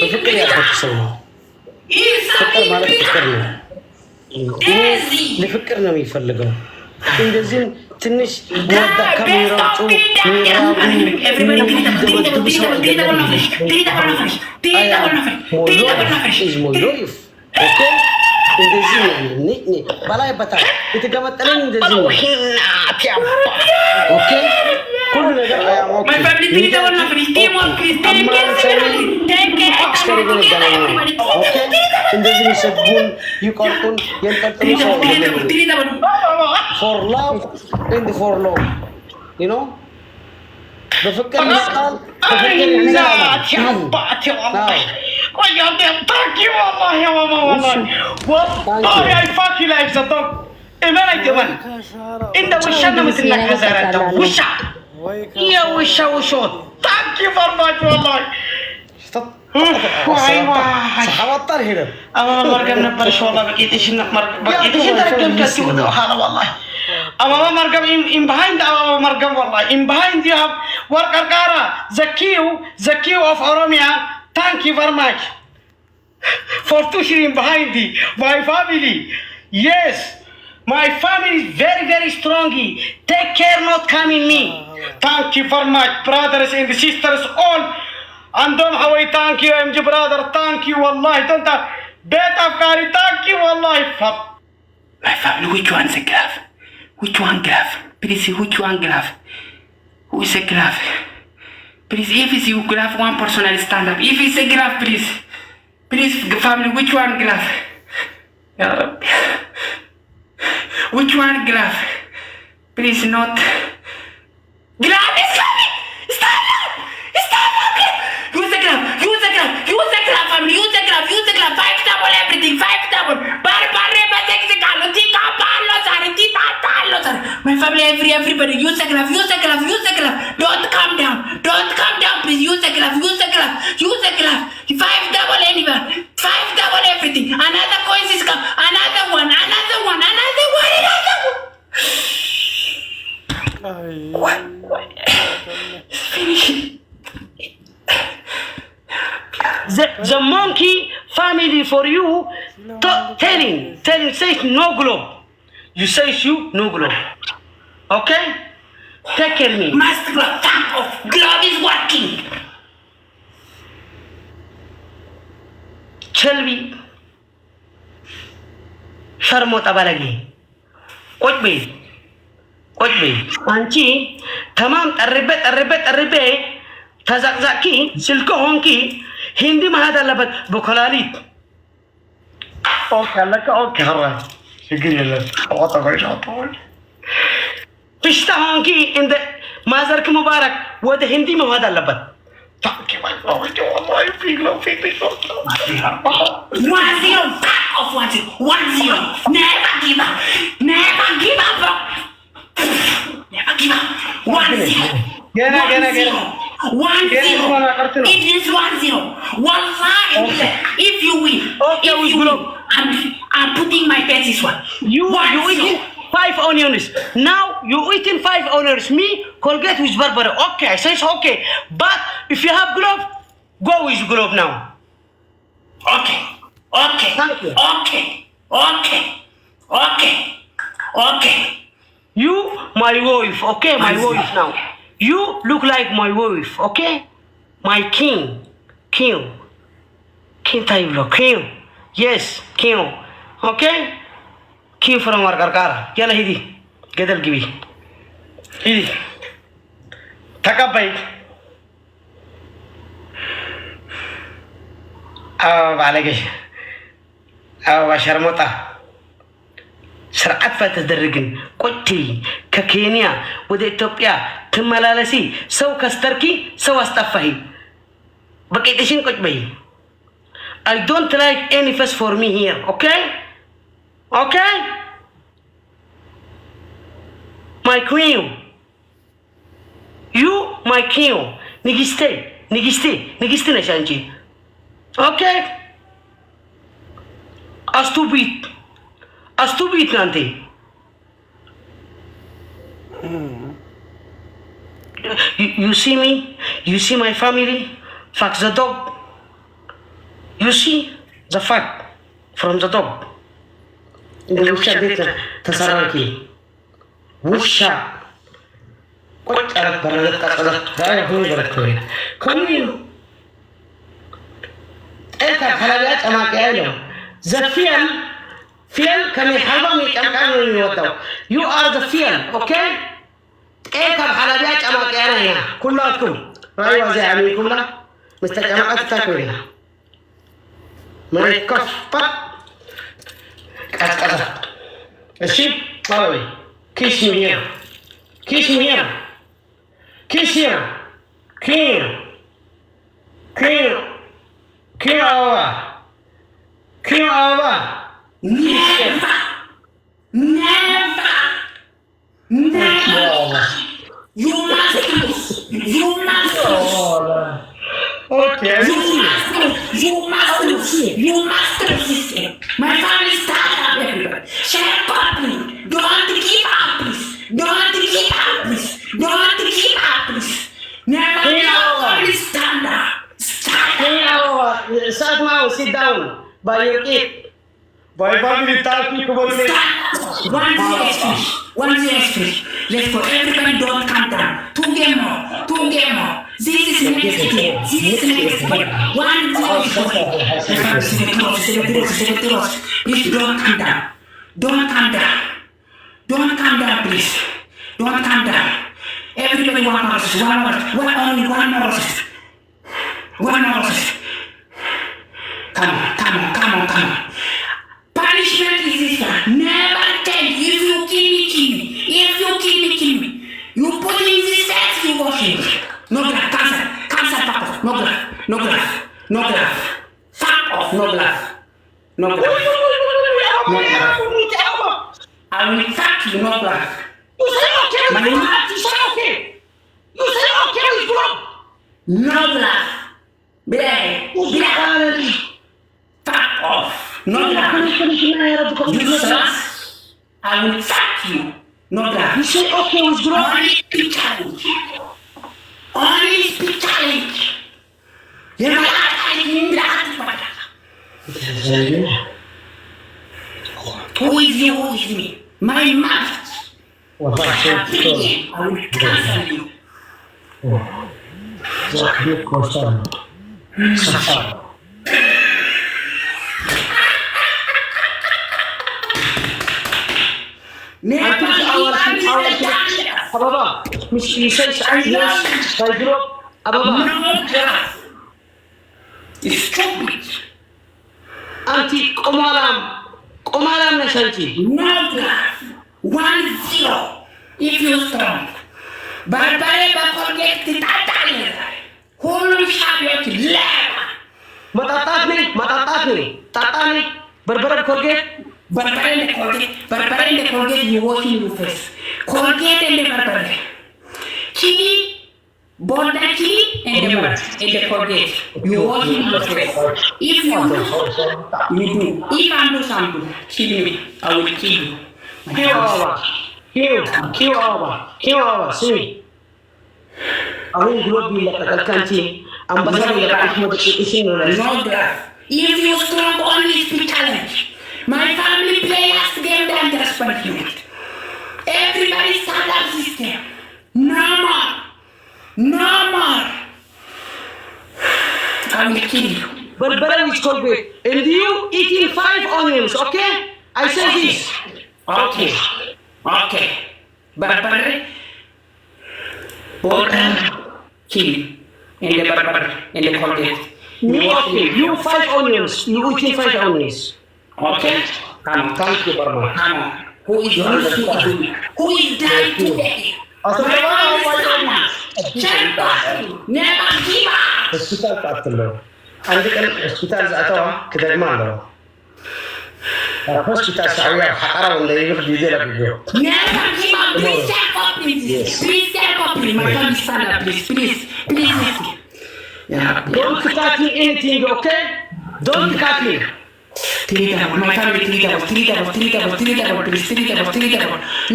በፍቅር ያፈቅ ሰው ነው። ፍቅር ማለት ፍቅር ነው። ለፍቅር ነው የሚፈልገው። እንደዚህም ትንሽ ወዳ ከሚሮጡ የሚደበድቡ ሰው እንደዚህ በላይ በታች የተገመጠለን እንደዚህ ነው። ኦኬ ሁሉ ነገር እንደዚህ የሚሰድቡን ይቆርጡን የንጠልጥሉ ሰው ፎር ላቭ ኤንድ ፎር ሎቭ ዩ ኖ በፍቅር ይስቃል በፍቅር ይዛል። Thank you, Allah, ya mama, wallahi. Wallahi, I fuck you like the dog. Iman ay timan. Inda wisha na mutla kazara ta wisha. Ya wisha wisho. Thank you for much, wallahi. Why why? Sahawatar hira. Ama margam na parshona bakitish na bakitish tarkem kasi wado hala wallahi. Ama margam in behind ama margam wallahi. In behind you have worker kara Zakiu of Oromia. Thank you very much for pushing behind me. My family, yes, my family is very, very strong. Take care, not coming me. Thank you very much, brothers and sisters, all. And don't how I thank you, MJ brother. Thank you, wallahi. Don't bet Afghani. Thank you, wallahi. My family, which one's a glove? Which one glove? Please, which one glove? Who is a glove? Please, if it's you graph, one person will stand up. If it's a graph, please. Please, family, which one graph? Which one graph? Please, not. Graph is coming! Stand up! Stand up! Use the graph! Use the graph! Use the graph, family! Use the graph! Use the graph! 5 double everything! 5 double! Bar, my family, everybody, use the glove, use the glove, use the glove. Don't come down, please. Use the glove, use the glove, use the glove. 5 double anywhere, 5 double everything. Another coins is come, another one. What? Finish. The monkey family for you, telling, says no globe. You say you, no glove. Okay? Take care of me. Master glove, thank of glove is working. Chelbi. Sharmota balagi. What be? Anchi, tamam, arrebe, tazakzaki, silko honki, Hindi mahadalabat, bukalalit. Okay, okay, alright. Pishta honki in the Mazar Mubarak, what the Hindi Mahadalabat. Thank you, my Lord. I feel 1-0, back of 1-0. Never give up. 1-0. Get 1-0. It is 1-0. One line. If you win, I'm putting my bet this one. You eating 5 onions. Now you eating 5 onions. Me Colgate with Barbara. Okay, I say it's okay. But if you have glove, go with glove now. Okay. Thank you. Okay. You my wife. Okay, my wife now. You look like my wife. Okay, my king type look. King. Yes, king. Okay? King from Margarkara. Yalla hidi. Gedal gibi. Hidi. Takabay. Balagi. Sharmota. ስርዓት ፈተደረግን ቆቲ ከኬንያ ወደ ኢትዮጵያ ትመላለሲ ሰው ከስተርኪ ሰው አስጠፋሂ በቄጥሽን ቆጭ በይ I don't like any fuss for me here, okay? My queen. You, my king. Nigiste ነሽ አንቺ Okay? Astupid nanti. You see me? You see my family? Fuck the dog. You see the fat from the dog. اللي وش بيتنا تسرقي وشا قلت على برد قصدت لا هو بركوين كمين انت حلقات اما كايلو زفيان فيل كان يحرمني كم كانوا يوتو you are the فيل اوكي انت حلقات اما كايلو كلكم رايوا زي عليكم لا مستجمعات تاكلنا مريت كف بط الشيب طلبي kiss me here kiss me here kiss here Kill over never you must okay you must resist him. My family is tired of everybody. Shut up, please. Don't give up, please. Don't give up, please. Don't give up, please. Never ever stand up. Start now, sit down by your kid. By family talking about me. One year please. Let's go. Everybody don't come down. Two game more. This is next game. One more. Please don't come down. Don't come down, please. Don't come down. Everybody one more. Only one more. Come on. Punishment is this one. Never tell. If you kill me. You put in this text, you wash it. No glove. Cancel, Papa. No glove. Fuck off. No glove. I will fuck you. No glove. You say okay. You say okay with glove. No glove. Black. Fuck off. No glove. You sus. I will fuck you. No glove. You say okay with glove. Only speak challenge. Who is you? Who is me? My mouth. I will cancel you. Ababa, مش يسويش عندنا فيجرب أبابا. Stupid. أنت قمالام نشانتي. No glove. 1-0. If you strong. Barbare forget the Tatali. Whole Shabbat leva. Matatani. Tatani. Barbara forget. Barbare and the Colgate, you washing your face. Colgate and the Barbare. Chili, Bonda chili, and the Colgate. You washing your face. If you do, you do. If I do something, kill me. I will kill you. Kill over. See. I will not be like a canteen. I'm No glove. If you strong, only speak challenge. My family players game dangerous punishment. Everybody stand up system. No more. I will kill you. Barbara is Colgate. And you eating 5 onions, okay? I say this. Okay. Barbara. Border. Kill. And the Barbara. And the Colgate. Me, okay. You 5 onions. You eating 5 onions. Okay? Come on. Thank you, Barbara. Come on. Who is dying today? Never give up. Hospital قاتله. عندك hospital زعتوا كده ما له. hospital سعودية حقرة ولا يبغى يدير بيجو. Never give up. Please step up, please. Please step up, please. My family stand up, please. Yeah. Don't cut me anything, okay? Don't cut me. My family, three double, please.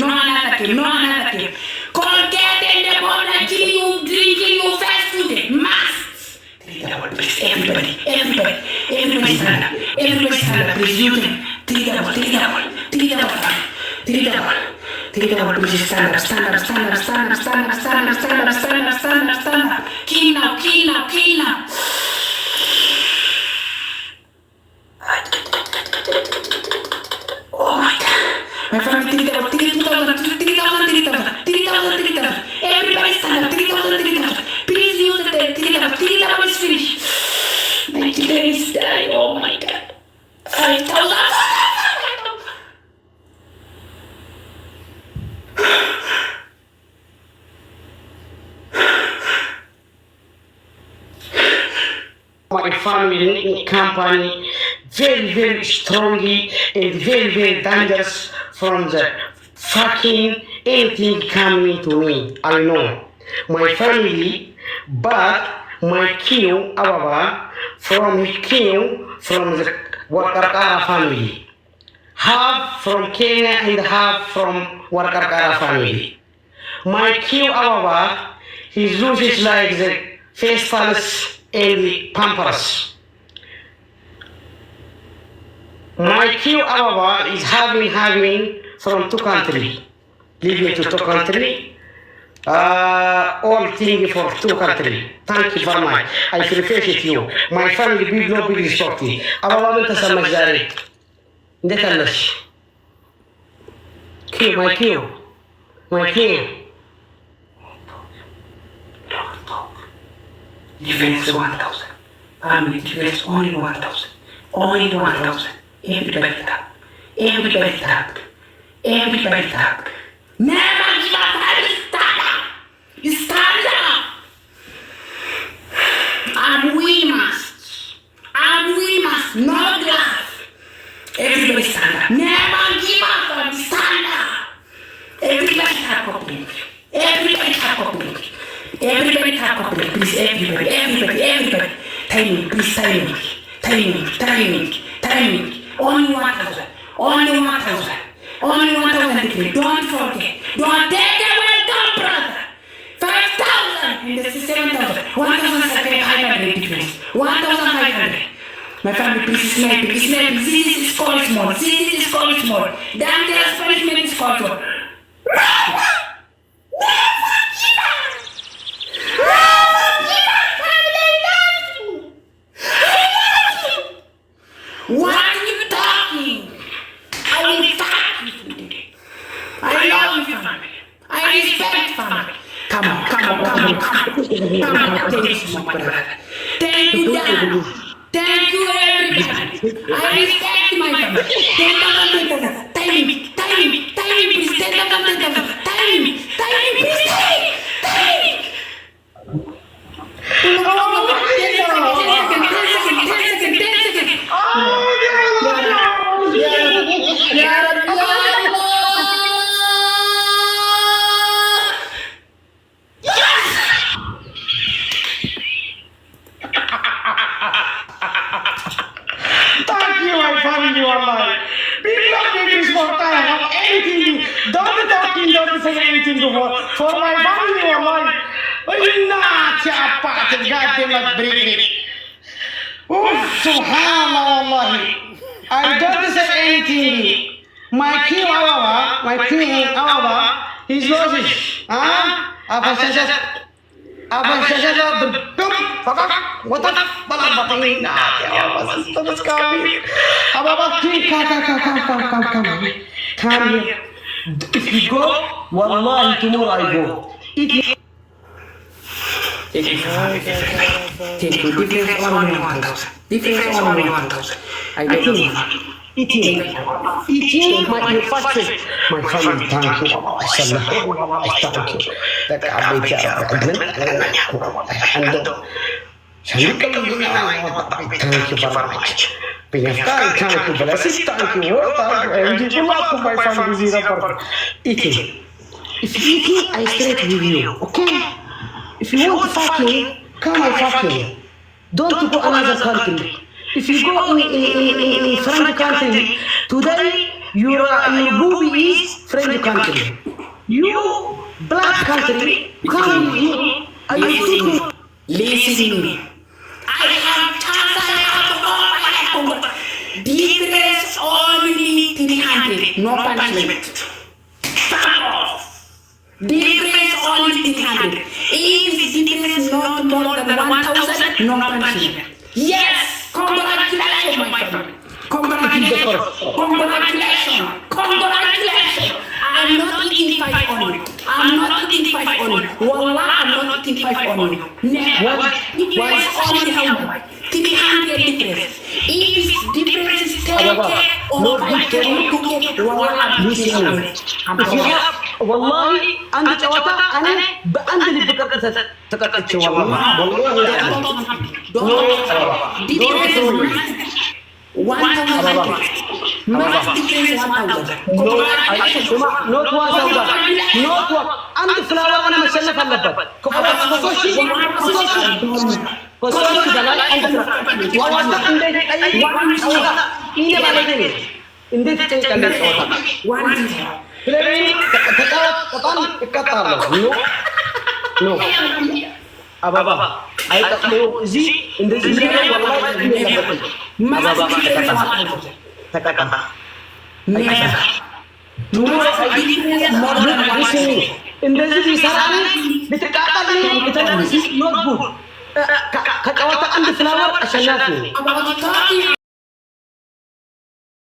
No another kill. Colgate and the border kill you, drinking you fast food. Must. 3 double, please. Everybody. Everybody stand up. Everybody stand up. Please, you can. Three double. Please stand up. Stand up. Kill now. Oh my God. My family, 3,000. Everybody stand up. 3,000. Please use the 3,000 is finished. 90 days die. Oh my God. 5,000. My family company very strongly and very dangerous from the fucking anything coming to me. I know my family, but my king Abbaa from the Warkarkara family, half from Kenya and half from Warkarkara family. My king Abbaa, he uses like the festivals and the pampers. My king Abbaa is having from two countries, living to two countries. All things for two countries. Thank you very much. I appreciate you. My family big no big respect. Abbaa من تسمى جاري. نتلش. My king. Defense 1,000. Family defense only 1,000. Only 1,000. Everybody tap. Never give up. Stand up. And we must. No glass. Everybody stand up. Never give up. Stand up. Everybody tap complete. Please, everybody. Timing, please, timing. Only 1,000. Only 1,000. Don't forget. Don't take away that, brother. 5,000. And this is 7,000. 1,500 difference. 1,500. My family, please, snipe. This is called small. Dangerous punishment is called small. What are you talking? I will fight you today. I love you, family. I respect family. Come on. Thank you, Dad. Thank you, everybody. I respect my family. Timing, please. Timing, please. Don't say anything for my family or mine. Goddamn break it. Subhanallah. I don't say anything. My king Abbaa, he's roses. Abbaa come here. If you go, wallahi tomorrow I go. Take you difference only 1,000. I don't know. Eating my fasting. My family, thank you. I thank you. That I made thank you very much. Thank you, blessings, thank you, and give you love to my family. Eating. If you eating, I straight with you, okay? If you want fucking, come and fucking. Don't go another country. If you go in French country, today your booby is French country. You black country, come with me. Are you thinking? Listen to me. I have chance, I have hope, I 300, no punishment. Fuck off. Difference only 300. If it's difference not more than 1,000, no punishment. Yes! Congratulations, my friend. Congratulations. Congratulations. Congratulations. I'm not eating 5 on you. I'm not eating 5 on you. Wallah, I'm not eating 5 on you. Never. Difference only how much? 300 difference. If it's difference 10K or 5K, wallah, I'm eating on it. والله عندي جواتة أنا بأنت اللي بكرت تكرت والله أنت فلاور أنا مشلف اللبات كوسوشي دلال أنت والله عندي أي إني بالدنيا عندي تجي كذا جواتة Jadi kata no. Ababa, ay takmo zi, hindi zi wallahi hindi dapat. Ababa kata. No, hindi zi sarani, ditekata ni kita this is not good. Kakawata and the flower asyanaku.